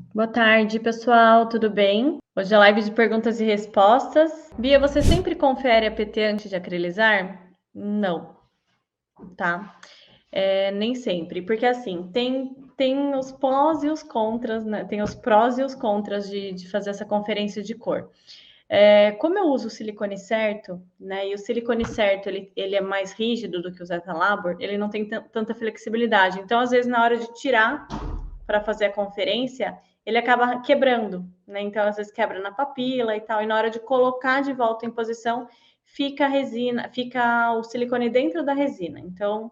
Boa tarde, pessoal, tudo bem? Hoje é live de perguntas e respostas. Bia, você sempre confere a PT antes de acrylizar? Não, tá? Nem sempre, porque assim, tem os pós e os contras, né? Tem os prós e os contras de fazer essa conferência de cor. Como eu uso o silicone certo, né? E o silicone certo, ele é mais rígido do que o Zeta Labor, ele não tem tanta flexibilidade. Então, às vezes, na hora de tirar para fazer a conferência, ele acaba quebrando, né? Então, às vezes quebra na papila e tal, e na hora de colocar de volta em posição, fica a resina, fica o silicone dentro da resina. Então,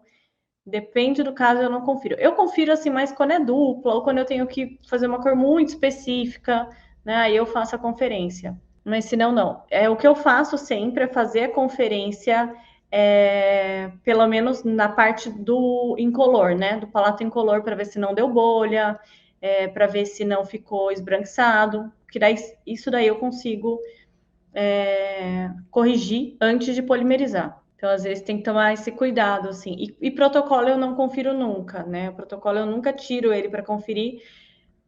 depende do caso, eu não confiro. Eu confiro assim mais quando é dupla ou quando eu tenho que fazer uma cor muito específica, né? Aí eu faço a conferência. Mas se não, não. O que eu faço sempre é fazer a conferência pelo menos na parte do incolor, né? Do palato incolor, para ver se não deu bolha, para ver se não ficou esbranquiçado. Que daí, isso daí eu consigo corrigir antes de polimerizar. Então, às vezes, tem que tomar esse cuidado, assim. E protocolo eu não confiro nunca, né? O protocolo eu nunca tiro ele para conferir,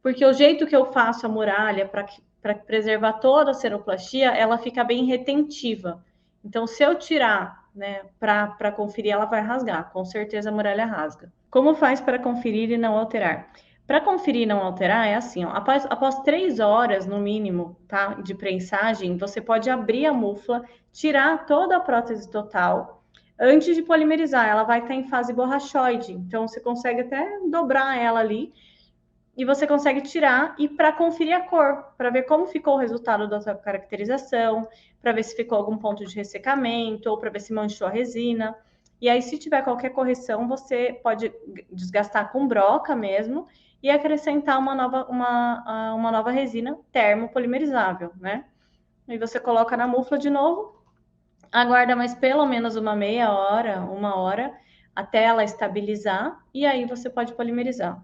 porque o jeito que eu faço a muralha para preservar toda a ceroplastia, ela fica bem retentiva. Então, se eu tirar, né, para conferir, ela vai rasgar. Com certeza a muralha rasga. Como faz para conferir e não alterar? Para conferir e não alterar, é assim, ó, após 3 horas, no mínimo, tá, de prensagem, você pode abrir a mufla, tirar toda a prótese total, antes de polimerizar. Ela vai estar em fase borrachoide, então você consegue até dobrar ela ali, e você consegue tirar e para conferir a cor, para ver como ficou o resultado da sua caracterização, para ver se ficou algum ponto de ressecamento ou para ver se manchou a resina. E aí, se tiver qualquer correção, você pode desgastar com broca mesmo e acrescentar uma nova resina termopolimerizável, né? E você coloca na mufla de novo, aguarda mais pelo menos uma meia hora, 1 hora, até ela estabilizar, e aí você pode polimerizar.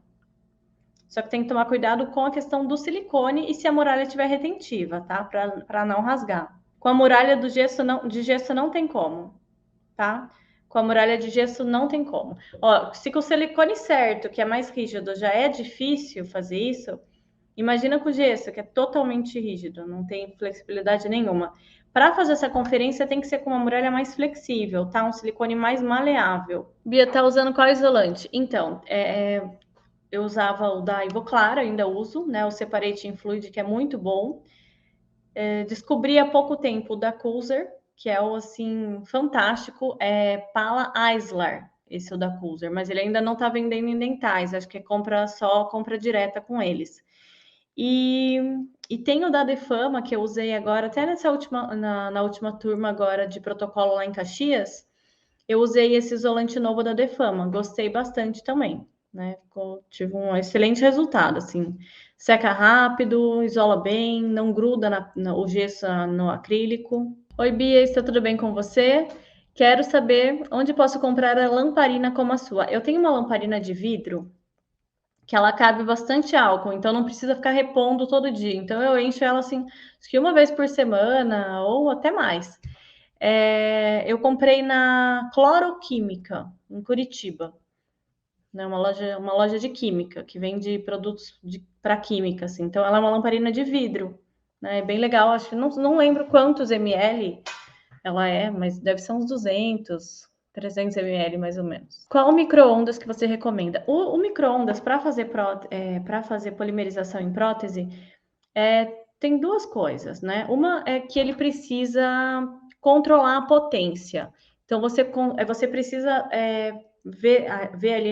Só que tem que tomar cuidado com a questão do silicone e se a muralha estiver retentiva, tá? Para não rasgar. Com a muralha de gesso não tem como, tá? Com a muralha de gesso não tem como. Ó, se com o silicone certo, que é mais rígido, já é difícil fazer isso, imagina com o gesso, que é totalmente rígido, não tem flexibilidade nenhuma. Para fazer essa conferência tem que ser com uma muralha mais flexível, tá? Um silicone mais maleável. Bia, tá usando qual isolante? Então, eu usava o da Ivoclar, ainda uso, né? O Separating Fluid, que é muito bom. Descobri há pouco tempo o da Cooser, que é o assim fantástico, Pala Islar, esse é o da Cooser, mas ele ainda não está vendendo em dentais, acho que é compra direta com eles. E, e tem o da Defama, que eu usei agora, até na última turma agora de protocolo lá em Caxias, eu usei esse isolante novo da Defama, gostei bastante também, né? Tive um excelente resultado, assim. Seca rápido, isola bem, não gruda o gesso no acrílico. Oi, Bia, está tudo bem com você? Quero saber onde posso comprar a lamparina como a sua. Eu tenho uma lamparina de vidro que ela cabe bastante álcool, então não precisa ficar repondo todo dia. Então eu encho ela assim, acho que uma vez por semana ou até mais. Eu comprei na Cloroquímica, em Curitiba, né? Uma loja de química que vende produtos para química, assim. Então, ela é uma lamparina de vidro, né? É bem legal. Acho que não lembro quantos ml ela é, mas deve ser uns 200, 300 ml mais ou menos. Qual micro-ondas que você recomenda? O micro-ondas para fazer polimerização em prótese tem duas coisas, né? Uma é que ele precisa controlar a potência. Então, você precisa ver ali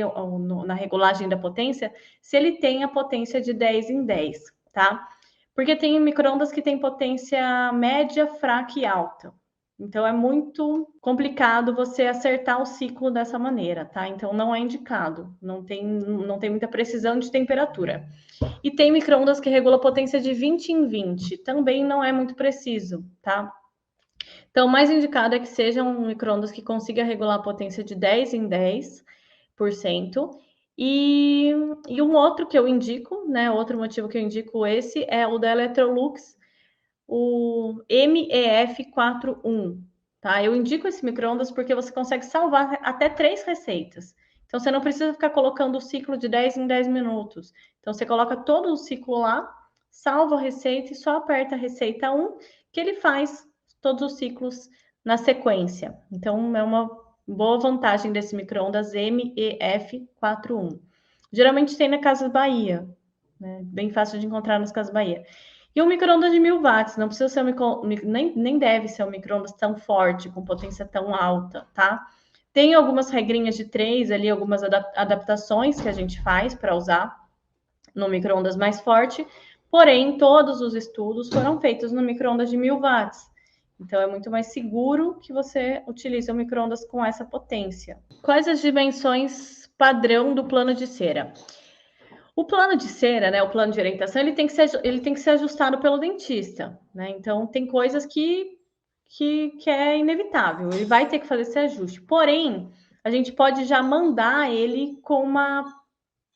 na regulagem da potência se ele tem a potência de 10 em 10, tá? Porque tem micro-ondas que tem potência média, fraca e alta. Então, é muito complicado você acertar o ciclo dessa maneira, tá? Então, não é indicado. Não tem muita precisão de temperatura. E tem micro-ondas que regula a potência de 20 em 20. Também não é muito preciso, tá? Então, o mais indicado é que seja um micro-ondas que consiga regular a potência de 10 em 10%. E um outro que eu indico, né? Outro motivo que eu indico esse é o da Electrolux, o MEF41, tá? Eu indico esse micro-ondas porque você consegue salvar até 3 receitas. Então, você não precisa ficar colocando o ciclo de 10 em 10 minutos. Então, você coloca todo o ciclo lá, salva a receita e só aperta a receita 1, que ele faz todos os ciclos na sequência. Então, é uma boa vantagem desse micro-ondas MEF41. Geralmente tem na Casas Bahia, né? Bem fácil de encontrar nas Casas Bahia. E um micro-ondas de 1000 watts, não precisa ser nem deve ser um micro-ondas tão forte, com potência tão alta, tá? Tem algumas regrinhas de 3 ali, algumas adaptações que a gente faz para usar no micro-ondas mais forte, porém, todos os estudos foram feitos no micro-ondas de 1000 watts. Então, é muito mais seguro que você utilize o micro-ondas com essa potência. Quais as dimensões padrão do plano de cera? O plano de cera, né, o plano de orientação, ele tem que ser ajustado pelo dentista, né? Então, tem coisas que é inevitável, ele vai ter que fazer esse ajuste. Porém, a gente pode já mandar ele com uma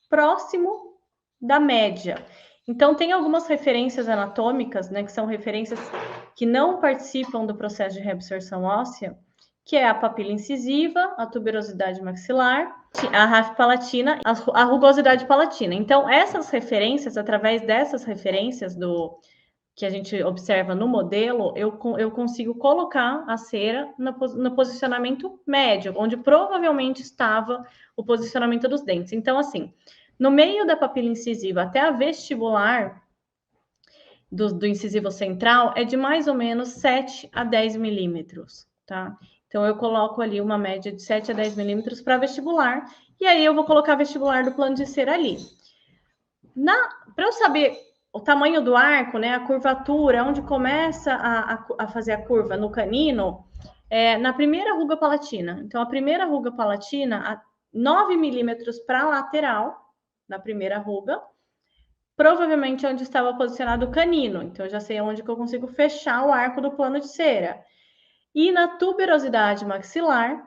próximo da média. Então, tem algumas referências anatômicas, né, que são referências que não participam do processo de reabsorção óssea, que é a papila incisiva, a tuberosidade maxilar, a RAF palatina, a rugosidade palatina. Então, essas referências, através dessas referências que a gente observa no modelo, eu consigo colocar a cera no posicionamento médio, onde provavelmente estava o posicionamento dos dentes. Então, assim, no meio da papila incisiva até a vestibular do incisivo central é de mais ou menos 7 a 10 milímetros, tá? Então, eu coloco ali uma média de 7 a 10 milímetros para vestibular, e aí eu vou colocar vestibular do plano de cera ali. Para eu saber o tamanho do arco, né, a curvatura, onde começa a fazer a curva no canino, na primeira ruga palatina. Então, a primeira ruga palatina, 9 milímetros para a lateral, na primeira ruga, provavelmente onde estava posicionado o canino. Então, eu já sei onde que eu consigo fechar o arco do plano de cera. E na tuberosidade maxilar,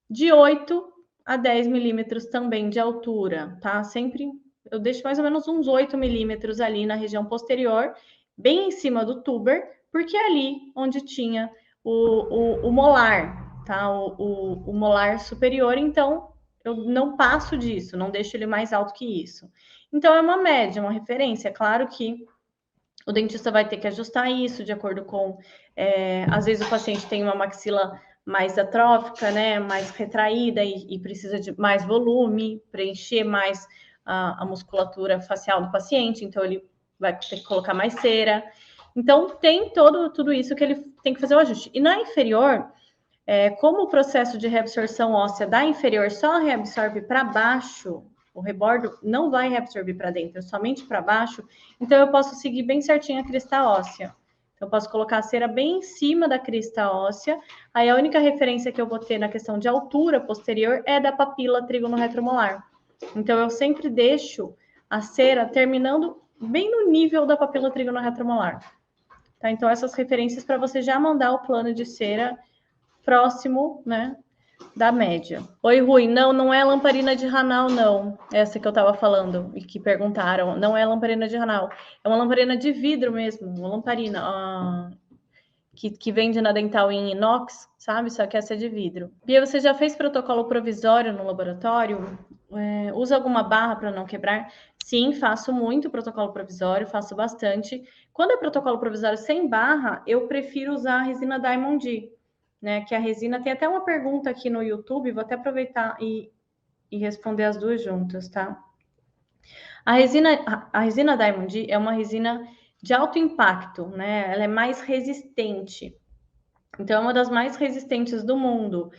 de 8 a 10 milímetros também de altura, tá? Sempre eu deixo mais ou menos uns 8 milímetros ali na região posterior, bem em cima do tuber, porque é ali onde tinha o molar, tá? O molar superior, então eu não passo disso, não deixo ele mais alto que isso. Então, é uma média, uma referência. Claro que o dentista vai ter que ajustar isso de acordo com. Às vezes, o paciente tem uma maxila mais atrófica, né, mais retraída e precisa de mais volume, preencher mais a musculatura facial do paciente, então ele vai ter que colocar mais cera. Então, tem tudo isso que ele tem que fazer o ajuste. E na inferior, como o processo de reabsorção óssea da inferior só reabsorve para baixo, o rebordo não vai reabsorver para dentro, somente para baixo, então eu posso seguir bem certinho a crista óssea. Então, eu posso colocar a cera bem em cima da crista óssea, aí a única referência que eu vou ter na questão de altura posterior é da papila trígono-retromolar. Então, eu sempre deixo a cera terminando bem no nível da papila trígono-retromolar. Tá? Então, essas referências para você já mandar o plano de cera próximo, né, da média. Oi, Rui, não é lamparina de Hanau, não. Essa que eu tava falando e que perguntaram, não é lamparina de Hanau. É uma lamparina de vidro mesmo, uma lamparina que vende na Dental em inox, sabe? Só que essa é de vidro. Bia, você já fez protocolo provisório no laboratório? Usa alguma barra para não quebrar? Sim, faço muito protocolo provisório, faço bastante. Quando é protocolo provisório sem barra, eu prefiro usar a resina Diamond D, né? Que a resina tem até uma pergunta aqui no YouTube, vou até aproveitar e responder as duas juntas, tá? A resina Diamond D é uma resina de alto impacto, né? Ela é mais resistente. Então, é uma das mais resistentes do mundo.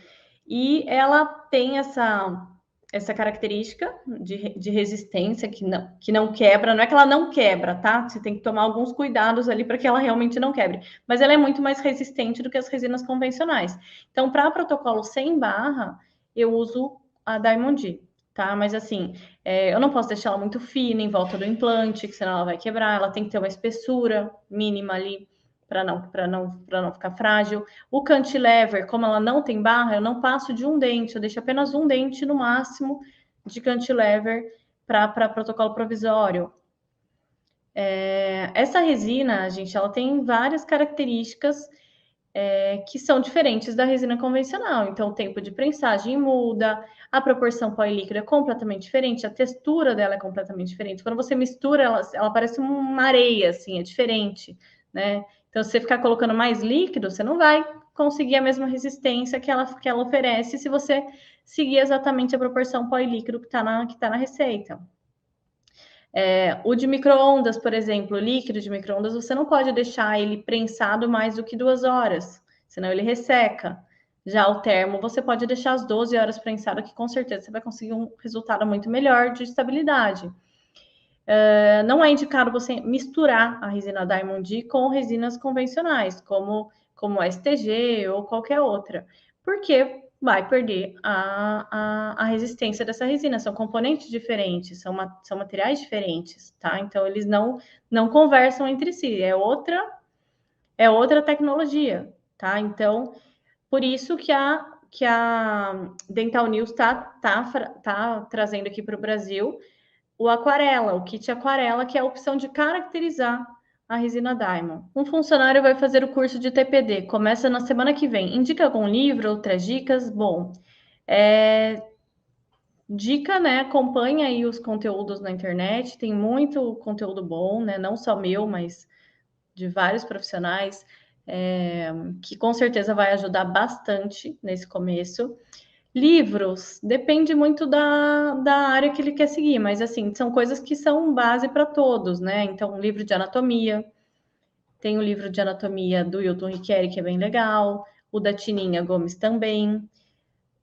E ela tem essa característica de resistência que não quebra. Não é que ela não quebra, tá? Você tem que tomar alguns cuidados ali para que ela realmente não quebre. Mas ela é muito mais resistente do que as resinas convencionais. Então, para protocolo sem barra, eu uso a Diamond D, tá? Mas assim, eu não posso deixar ela muito fina em volta do implante, que senão ela vai quebrar. Ela tem que ter uma espessura mínima ali para não ficar frágil. O cantilever, como ela não tem barra, eu não passo de um dente, eu deixo apenas um dente no máximo de cantilever para protocolo provisório. Essa resina, gente, ela tem várias características que são diferentes da resina convencional. Então, o tempo de prensagem muda, a proporção pó e líquido é completamente diferente, a textura dela é completamente diferente. Quando você mistura, ela parece uma areia, assim, é diferente, né? Então, se você ficar colocando mais líquido, você não vai conseguir a mesma resistência que ela oferece se você seguir exatamente a proporção pó e líquido que está na receita. O de micro-ondas, por exemplo, líquido de micro-ondas, você não pode deixar ele prensado mais do que 2 horas, senão ele resseca. Já o termo, você pode deixar as 12 horas prensado, que com certeza você vai conseguir um resultado muito melhor de estabilidade. Não é indicado você misturar a resina Diamond com resinas convencionais, como a STG ou qualquer outra, porque vai perder a resistência dessa resina. São componentes diferentes, são materiais diferentes, tá? Então, eles não conversam entre si, é outra tecnologia, tá? Então, por isso que a Dental News tá trazendo aqui para o Brasil o aquarela, o kit aquarela, que é a opção de caracterizar a resina Diamond. Um funcionário vai fazer o curso de TPD, começa na semana que vem. Indica algum livro, outras dicas? Bom, dica, né? Acompanha aí os conteúdos na internet, tem muito conteúdo bom, né? Não só meu, mas de vários profissionais, que com certeza vai ajudar bastante nesse começo. Livros, depende muito da área que ele quer seguir, mas assim, são coisas que são base para todos, né? Então, um livro de anatomia, tem o livro de anatomia do Hilton Riqueri, que é bem legal, o da Tininha Gomes também.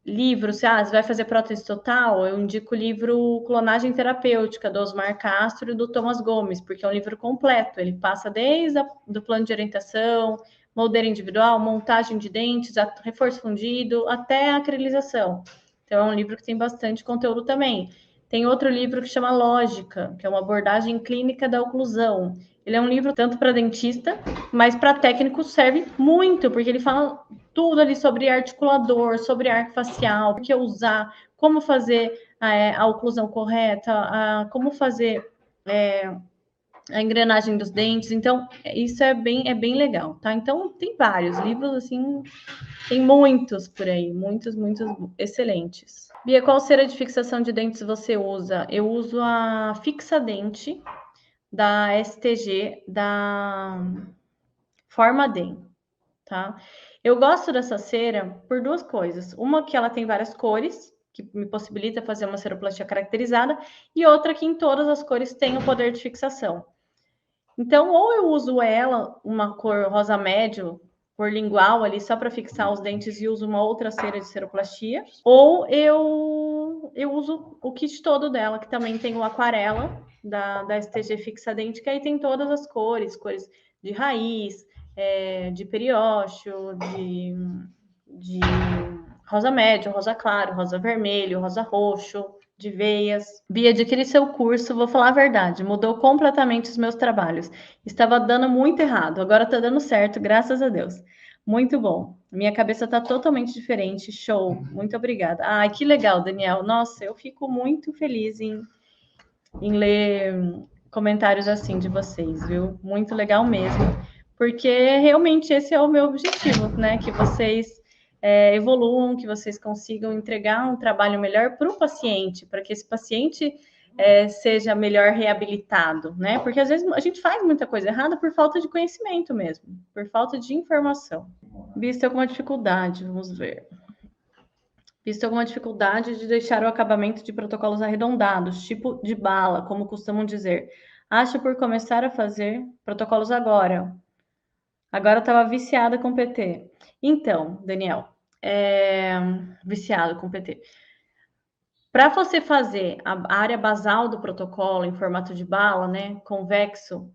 Livros, você vai fazer prótese total, eu indico o livro Clonagem Terapêutica, do Osmar Castro e do Thomas Gomes, porque é um livro completo, ele passa desde do plano de orientação, moldeira individual, montagem de dentes, reforço fundido, até a acrilização. Então, é um livro que tem bastante conteúdo também. Tem outro livro que chama Lógica, que é uma abordagem clínica da oclusão. Ele é um livro tanto para dentista, mas para técnico serve muito, porque ele fala tudo ali sobre articulador, sobre arco facial, o que usar, como fazer a oclusão correta, como fazer a engrenagem dos dentes. Então, isso é bem legal, tá? Então, tem vários livros, assim, tem muitos por aí, muitos excelentes. Bia, qual cera de fixação de dentes você usa? Eu uso a Fixadente da STG, da Formadem, tá? Eu gosto dessa cera por duas coisas. Uma que ela tem várias cores, que me possibilita fazer uma ceroplastia caracterizada, e outra que em todas as cores tem o poder de fixação. Então, ou eu uso ela, uma cor rosa médio, cor lingual ali, só para fixar os dentes e uso uma outra cera de ceroplastia, ou eu uso o kit todo dela, que também tem o aquarela da STG Fixadente, que aí tem todas as cores de raiz, de periósteo, de rosa médio, rosa claro, rosa vermelho, rosa roxo, de veias. Bia, adquiri seu curso, vou falar a verdade, mudou completamente os meus trabalhos. Estava dando muito errado, agora está dando certo, graças a Deus. Muito bom. Minha cabeça está totalmente diferente. Show. Muito obrigada. Ai, que legal, Daniel. Nossa, eu fico muito feliz em ler comentários assim de vocês, viu? Muito legal mesmo. Porque realmente esse é o meu objetivo, né? Que vocês evoluam, que vocês consigam entregar um trabalho melhor para o paciente, para que esse paciente seja melhor reabilitado, né? Porque às vezes a gente faz muita coisa errada por falta de conhecimento mesmo, por falta de informação. Visto alguma dificuldade, vamos ver. Visto alguma dificuldade de deixar o acabamento de protocolos arredondados, tipo de bala, como costumam dizer. Acho por começar a fazer protocolos agora. Agora eu estava viciada com PT. Então, Daniel, viciado com PT. Para você fazer a área basal do protocolo em formato de bala, né, convexo,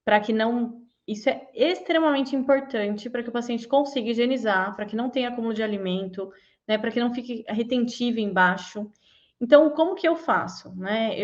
para que não. Isso é extremamente importante para que o paciente consiga higienizar, para que não tenha acúmulo de alimento, né, para que não fique retentivo embaixo. Então, como que eu faço? Né?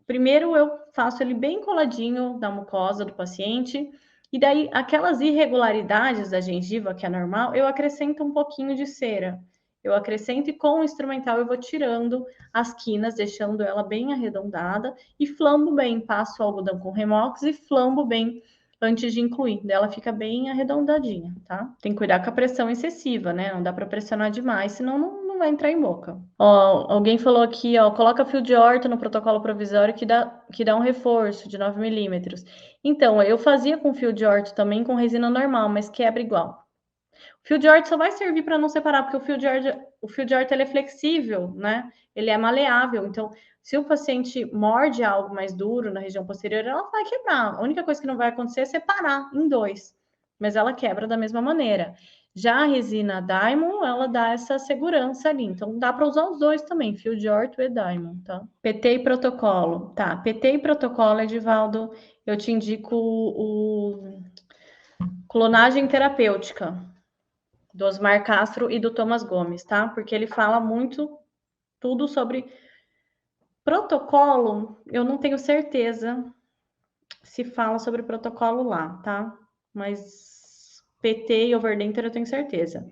Primeiro eu faço ele bem coladinho da mucosa do paciente, e daí aquelas irregularidades da gengiva, que é normal, eu acrescento um pouquinho de cera. Eu acrescento e com o instrumental eu vou tirando as quinas, deixando ela bem arredondada e flambo bem. Passo o algodão com remox e flambo bem antes de incluir. Ela fica bem arredondadinha, tá? Tem que cuidar com a pressão excessiva, né? Não dá para pressionar demais, senão não vai entrar em boca. Ó, alguém falou aqui, ó, coloca fio de orto no protocolo provisório que dá um reforço de 9 milímetros. Então, eu fazia com fio de orto também com resina normal, mas quebra igual. O fio de orto só vai servir para não separar, porque o fio de orto ele é flexível, né? Ele é maleável. Então, se o paciente morde algo mais duro na região posterior, ela vai quebrar. A única coisa que não vai acontecer é separar em dois, mas ela quebra da mesma maneira. Já a resina Diamond, ela dá essa segurança ali. Então, dá para usar os dois também, fio de orto e Diamond, tá? PT e protocolo. Tá, PT e protocolo, Edivaldo, eu te indico o clonagem terapêutica do Osmar Castro e do Thomas Gomes, tá? Porque ele fala muito tudo sobre protocolo. Eu não tenho certeza se fala sobre protocolo lá, tá? Mas PT e Overdenter eu tenho certeza.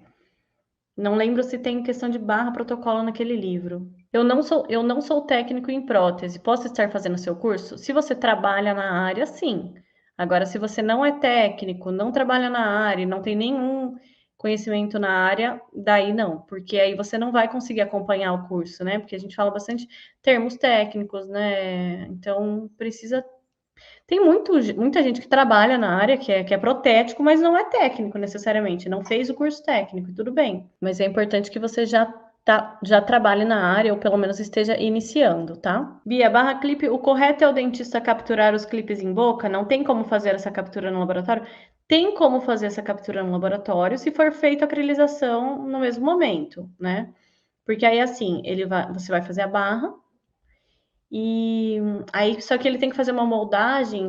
Não lembro se tem questão de barra protocolo naquele livro. Eu não sou técnico em prótese. Posso estar fazendo seu curso? Se você trabalha na área, sim. Agora, se você não é técnico, não trabalha na área, não tem nenhum conhecimento na área, daí não, porque aí você não vai conseguir acompanhar o curso, né? Porque a gente fala bastante termos técnicos, né? Então, precisa. Tem muita gente que trabalha na área, que é protético, mas não é técnico necessariamente, não fez o curso técnico, tudo bem. Mas é importante que você já trabalhe na área, ou pelo menos esteja iniciando, tá? Bia, barra clipe, o correto é o dentista capturar os clipes em boca? Não tem como fazer essa captura no laboratório? Tem como fazer essa captura no laboratório se for feita a acrilização no mesmo momento, né? Porque aí, assim, você vai fazer a barra, e aí, só que ele tem que fazer uma moldagem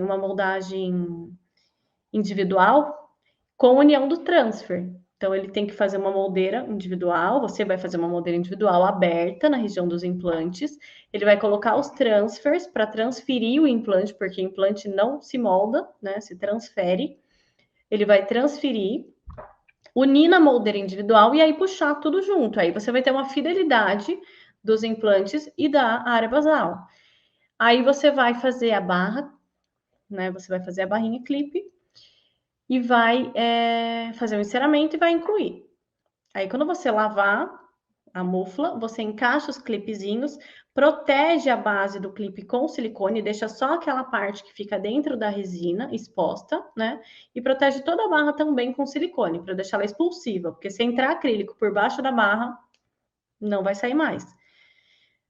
individual com união do transfer. Então, ele tem que fazer uma moldeira individual, você vai fazer uma moldeira individual aberta na região dos implantes, ele vai colocar os transfers para transferir o implante, porque o implante não se molda, né, se transfere, ele vai transferir, unir na moldeira individual e aí puxar tudo junto, aí você vai ter uma fidelidade dos implantes e da área basal. Aí você vai fazer a barra, né? Você vai fazer a barrinha clipe e vai fazer o enceramento e vai incluir. Aí quando você lavar a mufla, você encaixa os clipezinhos, protege a base do clipe com silicone, deixa só aquela parte que fica dentro da resina exposta, né? E protege toda a barra também com silicone, para deixar ela expulsiva, porque se entrar acrílico por baixo da barra, não vai sair mais.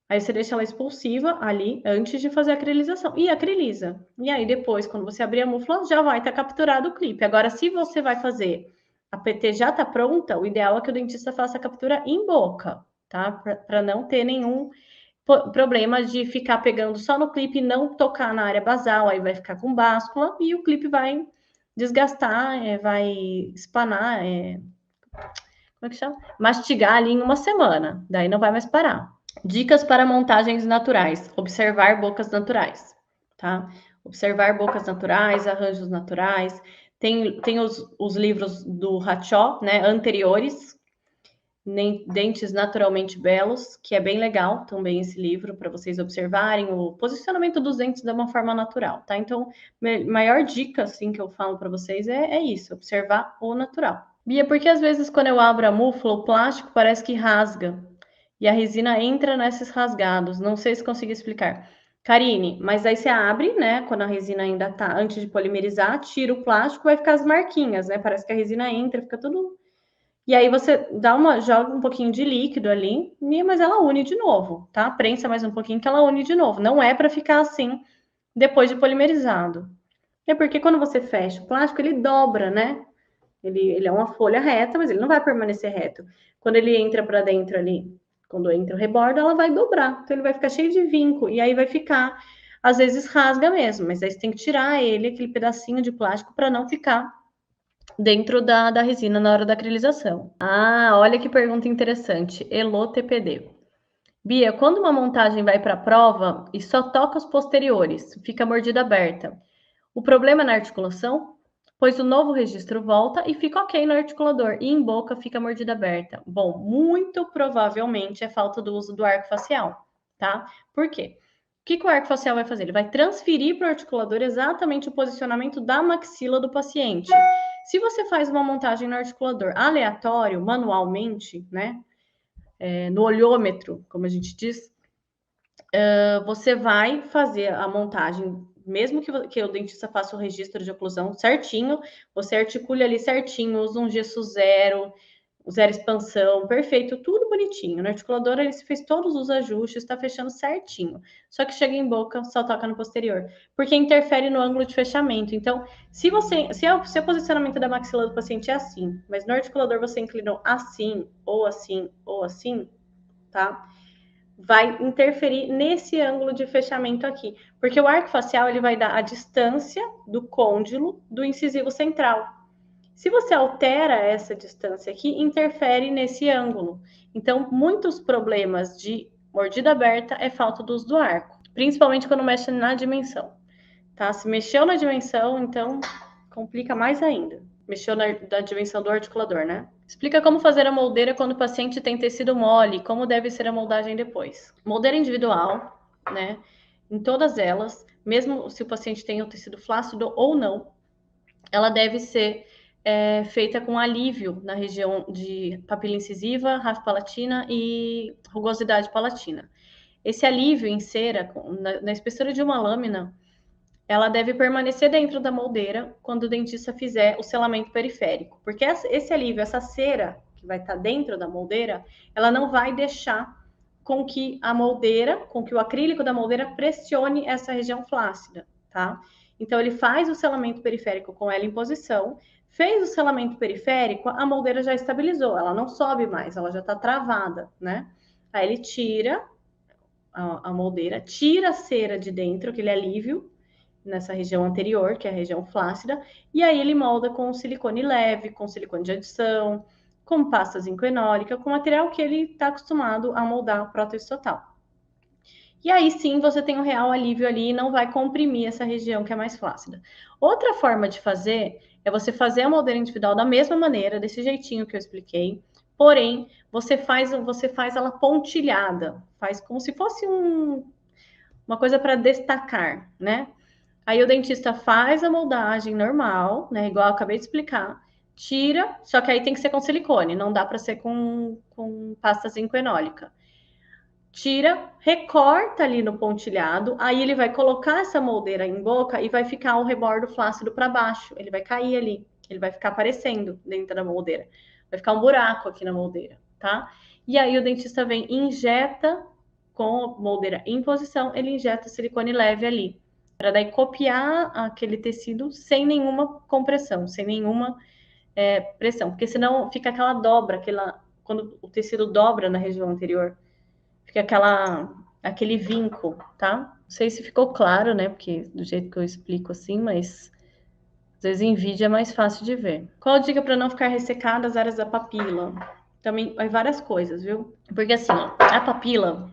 Aí você deixa ela expulsiva ali antes de fazer a acrilização. E acriliza. E aí depois, quando você abrir a mufla, já vai estar capturado o clipe. Agora, se você vai fazer a PT já está pronta, o ideal é que o dentista faça a captura em boca, tá? Para não ter nenhum problema de ficar pegando só no clipe e não tocar na área basal. Aí vai ficar com báscula e o clipe vai desgastar, vai espanar, como é que chama? Mastigar ali em uma semana. Daí não vai mais parar. Dicas para montagens naturais. Observar bocas naturais, tá? Observar bocas naturais, arranjos naturais. Tem os livros do Hatchó, né? Anteriores, Dentes Naturalmente Belos, que é bem legal também esse livro, para vocês observarem o posicionamento dos dentes de uma forma natural, tá? Então, maior dica, assim, que eu falo para vocês é isso, observar o natural. Bia, porque às vezes quando eu abro a mufla, o plástico parece que rasga e a resina entra nesses rasgados. Não sei se consegui explicar. Karine, mas aí você abre, né? Quando a resina ainda tá, antes de polimerizar, tira o plástico, vai ficar as marquinhas, né? Parece que a resina entra, fica tudo. E aí você joga um pouquinho de líquido ali, mas ela une de novo, tá? Prensa mais um pouquinho que ela une de novo. Não é para ficar assim depois de polimerizado. É porque quando você fecha o plástico, ele dobra, né? Ele é uma folha reta, mas ele não vai permanecer reto. Quando ele entra para dentro ali, quando entra o rebordo, ela vai dobrar. Então ele vai ficar cheio de vinco e aí vai ficar, às vezes rasga mesmo, mas aí você tem que tirar ele, aquele pedacinho de plástico, para não ficar dentro da resina na hora da acrilização. Ah, olha que pergunta interessante. Elo TPD. Bia, quando uma montagem vai para a prova e só toca os posteriores, fica a mordida aberta, o problema é na articulação? Pois o novo registro volta e fica ok no articulador, e em boca fica a mordida aberta. Bom, muito provavelmente é falta do uso do arco facial, tá? Por quê? que o arco facial vai fazer? Ele vai transferir para o articulador exatamente o posicionamento da maxila do paciente. Se você faz uma montagem no articulador aleatório, manualmente, né, no olhômetro, como a gente diz, você vai fazer a montagem, mesmo que o dentista faça o registro de oclusão certinho, você articule ali certinho, usa um gesso zero, zero expansão, perfeito, tudo bonitinho. No articulador ele fez todos os ajustes, está fechando certinho. Só que chega em boca, só toca no posterior, porque interfere no ângulo de fechamento. Então, se o posicionamento da maxila do paciente é assim, mas no articulador você inclinou assim, ou assim, ou assim, tá? Vai interferir nesse ângulo de fechamento aqui, porque o arco facial ele vai dar a distância do côndilo do incisivo central. Se você altera essa distância aqui, interfere nesse ângulo. Então, muitos problemas de mordida aberta é falta do uso do arco, principalmente quando mexe na dimensão, tá? Se mexeu na dimensão, então complica mais ainda. Mexeu na dimensão do articulador, né? Explica como fazer a moldeira quando o paciente tem tecido mole, como deve ser a moldagem depois. Moldeira individual, né? Em todas elas, mesmo se o paciente tem o tecido flácido ou não, ela deve ser feita com alívio na região de papila incisiva, raspa-palatina e rugosidade palatina. Esse alívio em cera, na espessura de uma lâmina, ela deve permanecer dentro da moldeira quando o dentista fizer o selamento periférico, porque esse alívio, essa cera que vai estar dentro da moldeira, ela não vai deixar com que a moldeira, com que o acrílico da moldeira pressione essa região flácida, tá? Então ele faz o selamento periférico com ela em posição, fez o selamento periférico, a moldeira já estabilizou, ela não sobe mais, ela já está travada, né? Aí ele tira a moldeira, tira a cera de dentro, aquele alívio, nessa região anterior, que é a região flácida, e aí ele molda com silicone leve, com silicone de adição, com pasta zincoenólica, com material que ele está acostumado a moldar prótese total. E aí sim você tem um real alívio ali e não vai comprimir essa região que é mais flácida. Outra forma de fazer é você fazer a moldeira individual da mesma maneira, desse jeitinho que eu expliquei, porém você faz ela pontilhada, faz como se fosse uma coisa para destacar, né? Aí o dentista faz a moldagem normal, né? Igual eu acabei de explicar. Tira, só que aí tem que ser com silicone, não dá para ser com pasta zincoenólica. Tira, recorta ali no pontilhado, aí ele vai colocar essa moldeira em boca e vai ficar o rebordo flácido para baixo. Ele vai cair ali, ele vai ficar aparecendo dentro da moldeira. Vai ficar um buraco aqui na moldeira, tá? E aí o dentista vem e injeta com a moldeira em posição, ele injeta silicone leve ali para daí copiar aquele tecido sem nenhuma compressão, sem nenhuma pressão, porque senão fica aquela dobra, quando o tecido dobra na região anterior, fica aquele vinco, tá? Não sei se ficou claro, né? Porque do jeito que eu explico assim, mas às vezes em vídeo é mais fácil de ver. Qual a dica para não ficar ressecada as áreas da papila? Também vai várias coisas, viu? Porque assim, ó, a papila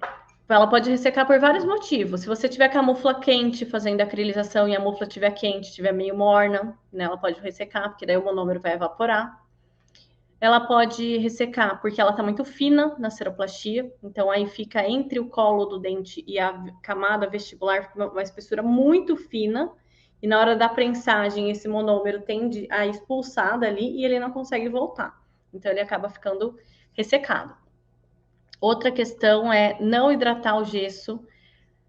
ela pode ressecar por vários motivos. Se você tiver com a mufla quente fazendo a acrilização e a mufla estiver quente, estiver meio morna, né, ela pode ressecar, porque daí o monômero vai evaporar. Ela pode ressecar porque ela está muito fina na ceroplastia, então aí fica entre o colo do dente e a camada vestibular, fica uma espessura muito fina, e na hora da prensagem esse monômero tende a expulsar dali e ele não consegue voltar. Então ele acaba ficando ressecado. Outra questão é não hidratar o gesso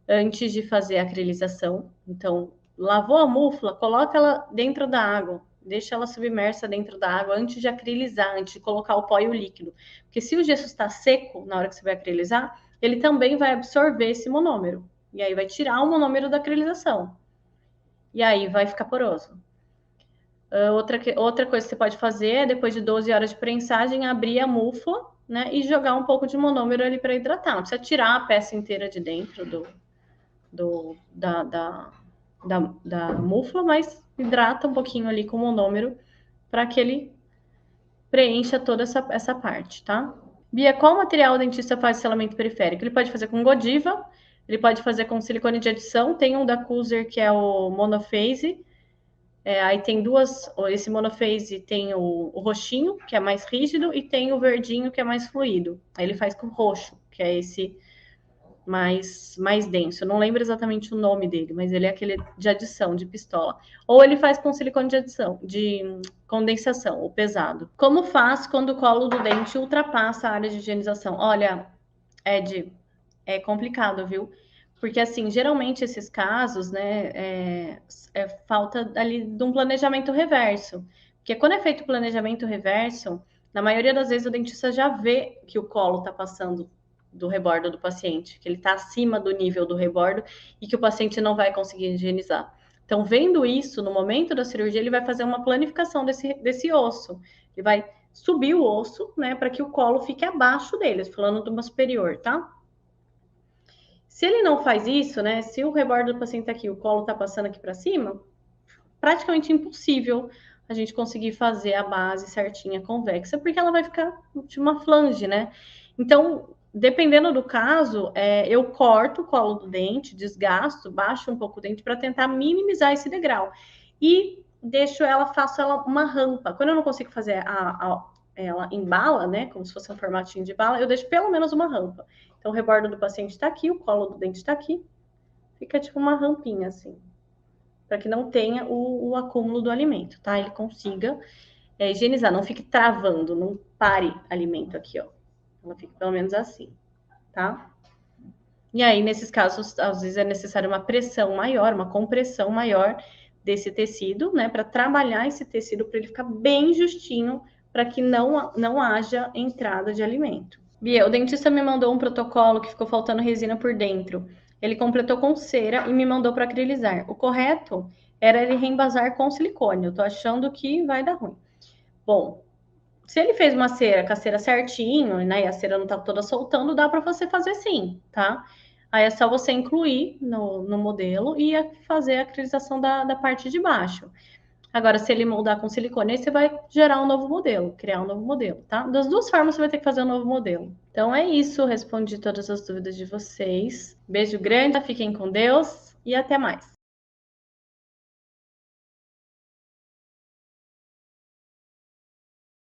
antes de fazer a acrilização. Então, lavou a mufla, coloca ela dentro da água, deixa ela submersa dentro da água antes de acrilizar, antes de colocar o pó e o líquido. Porque se o gesso está seco na hora que você vai acrilizar, ele também vai absorver esse monômero. E aí vai tirar o monômero da acrilização. E aí vai ficar poroso. Outra coisa que você pode fazer é, depois de 12 horas de prensagem, abrir a mufla, né, e jogar um pouco de monômero ali para hidratar. Não precisa tirar a peça inteira de dentro da mufla, mas hidrata um pouquinho ali com o monômero para que ele preencha toda essa parte, tá? Bia, qual material o dentista faz selamento periférico? Ele pode fazer com Godiva, ele pode fazer com silicone de adição, tem um da Kuser que é o Monophase, aí tem esse Monophase tem o roxinho, que é mais rígido, e tem o verdinho, que é mais fluido. Aí ele faz com roxo, que é esse mais denso. Eu não lembro exatamente o nome dele, mas ele é aquele de adição, de pistola. Ou ele faz com silicone de adição, de condensação, o pesado. Como faz quando o colo do dente ultrapassa a área de higienização? Olha, Ed, é complicado, viu? Porque, assim, geralmente esses casos, né, é falta ali de um planejamento reverso. Porque quando é feito o planejamento reverso, na maioria das vezes o dentista já vê que o colo está passando do rebordo do paciente, que ele está acima do nível do rebordo e que o paciente não vai conseguir higienizar. Então, vendo isso, no momento da cirurgia, ele vai fazer uma planificação desse osso. Ele vai subir o osso, né, para que o colo fique abaixo dele, falando de uma superior, tá? Se ele não faz isso, né? Se o rebordo do paciente tá aqui, o colo tá passando aqui para cima, praticamente impossível a gente conseguir fazer a base certinha convexa, porque ela vai ficar de uma flange, né? Então, dependendo do caso, eu corto o colo do dente, desgasto, baixo um pouco o dente para tentar minimizar esse degrau. E faço ela uma rampa. Quando eu não consigo fazer ela em bala, né? Como se fosse um formatinho de bala, eu deixo pelo menos uma rampa. Então, o rebordo do paciente está aqui, o colo do dente está aqui, fica tipo uma rampinha assim, para que não tenha o acúmulo do alimento, tá? Ele consiga higienizar, não fique travando, não pare alimento aqui, ó. Ela fica pelo menos assim, tá? E aí, nesses casos, às vezes é necessário uma pressão maior, uma compressão maior desse tecido, né, para trabalhar esse tecido para ele ficar bem justinho, para que não haja entrada de alimento. Bia, o dentista me mandou um protocolo que ficou faltando resina por dentro. Ele completou com cera e me mandou para acrilizar. O correto era ele reembasar com silicone. Eu tô achando que vai dar ruim. Bom, se ele fez uma cera com a cera certinho, né, e a cera não tá toda soltando, dá para você fazer sim, tá? Aí é só você incluir no modelo e fazer a acrilização da parte de baixo. Agora, se ele moldar com silicone, aí você vai gerar um novo modelo, criar um novo modelo, tá? Das duas formas, você vai ter que fazer um novo modelo. Então é isso, respondi todas as dúvidas de vocês. Beijo grande, fiquem com Deus e até mais.